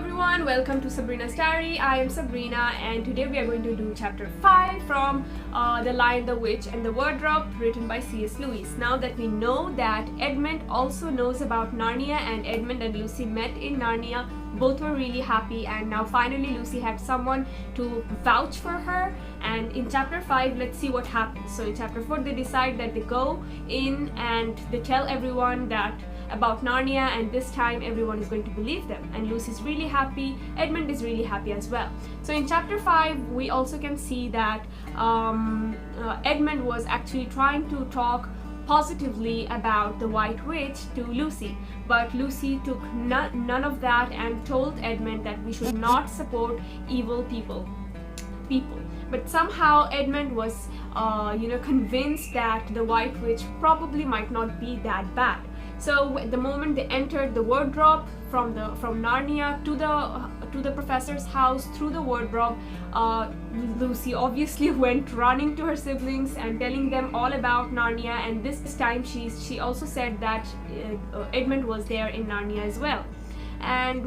everyone, welcome to Sabrina's Diary. I am Sabrina and today we are going to do chapter 5 from The Lion, the Witch and the Wardrobe, written by C.S. Lewis. Now that we know that Edmund also knows about Narnia and Edmund and Lucy met in Narnia, both were really happy, and now finally Lucy had someone to vouch for her. And in chapter 5, let's see what happens. So in chapter 4 they decide that they go in and they tell everyone that about Narnia, and this time everyone is going to believe them, and Lucy's really happy, Edmund is really happy as well. So in chapter 5 we also can see that Edmund was actually trying to talk positively about the White Witch to Lucy, but Lucy took none of that and told Edmund that we should not support evil people. But somehow Edmund was convinced that the White Witch probably might not be that bad. So the moment they entered the wardrobe from Narnia to the professor's house through the wardrobe, Lucy obviously went running to her siblings and telling them all about Narnia, and this time she also said that Edmund was there in Narnia as well. And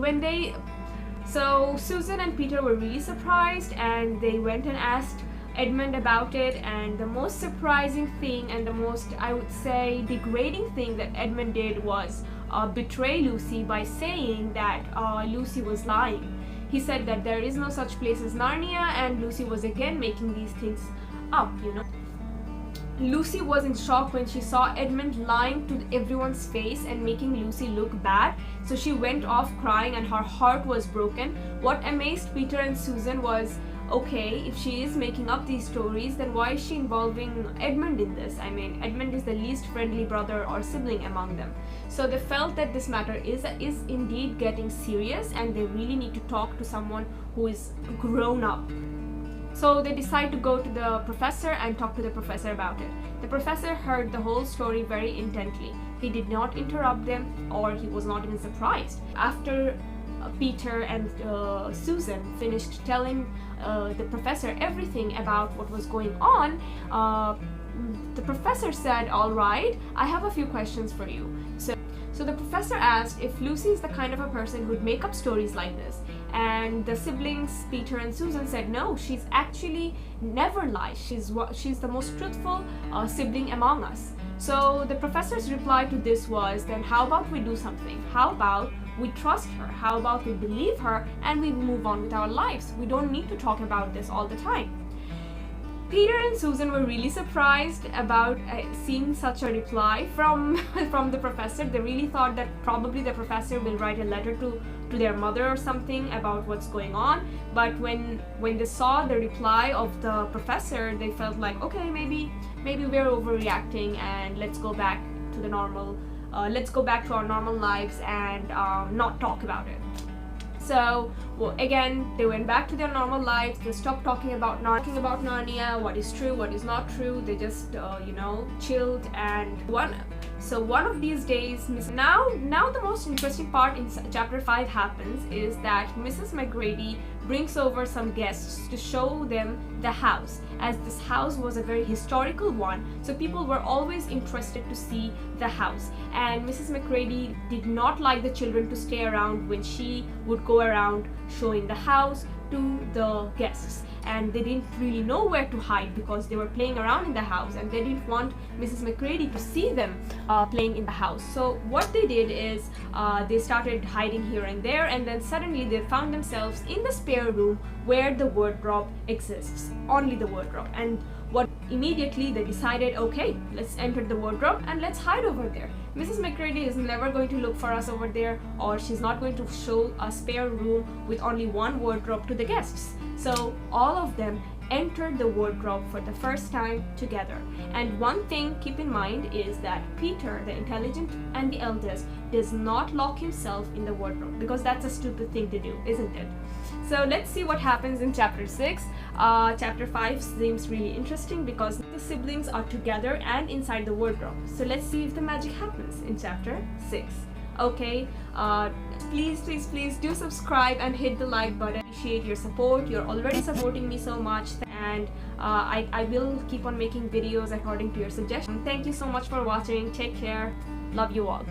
so Susan and Peter were really surprised, and they went and asked Edmund about it. And the most surprising thing and the most, I would say, degrading thing that Edmund did was betray Lucy by saying that Lucy was lying. He said that there is no such place as Narnia, and Lucy was again making these things up, Lucy was in shock when she saw Edmund lying to everyone's face and making Lucy look bad. So she went off crying and her heart was broken. What amazed Peter and Susan was, okay, if she is making up these stories, then why is she involving Edmund in this? I mean, Edmund is the least friendly brother or sibling among them. So they felt that this matter is indeed getting serious, and they really need to talk to someone who is grown up. So they decide to go to the professor and talk to the professor about it. The professor heard the whole story very intently. He did not interrupt them, or he was not even surprised. After Peter and Susan finished telling the professor everything about what was going on, the professor said, "All right, I have a few questions for you." So the professor asked if Lucy is the kind of a person who'd make up stories like this, and the siblings Peter and Susan said no, she's actually never lies. She's the most truthful sibling among us. So the professor's reply to this was, then how about we do something? How about we trust her? How about we believe her and we move on with our lives? We don't need to talk about this all the time. Peter and Susan were really surprised about seeing such a reply from the professor. They really thought that probably the professor will write a letter to their mother or something about what's going on. But when they saw the reply of the professor, they felt like, okay, maybe we're overreacting, and let's go back to the normal. Let's go back to our normal lives and not talk about it. So again, they went back to their normal lives. They stopped talking about Narnia, what is true, what is not true. They just chilled. And one of these days, now the most interesting part in chapter 5 happens, is that Mrs. McGrady brings over some guests to show them the house, as this house was a very historical one, so people were always interested to see the house. And Mrs. McGrady did not like the children to stay around when she would go around showing the house to the guests, and they didn't really know where to hide because they were playing around in the house, and they didn't want Mrs. McGrady to see them playing in the house. So what they did is they started hiding here and there, and then suddenly they found themselves in the spare room where the wardrobe exists, only the wardrobe. And immediately they decided, okay, let's enter the wardrobe and let's hide over there. Mrs. McGrady is never going to look for us over there, or she's not going to show a spare room with only one wardrobe to the guests. So all of them entered the wardrobe for the first time together. And one thing keep in mind is that Peter, the intelligent and the eldest, does not lock himself in the wardrobe, because that's a stupid thing to do, isn't it? So let's see what happens in chapter 6. Chapter 5 seems really interesting because the siblings are together and inside the wardrobe. So let's see if the magic happens in chapter 6. Okay, please do subscribe and hit the like button. Appreciate your support. You're already supporting me so much, and I will keep on making videos according to your suggestions. Thank you so much for watching. Take care. Love you all.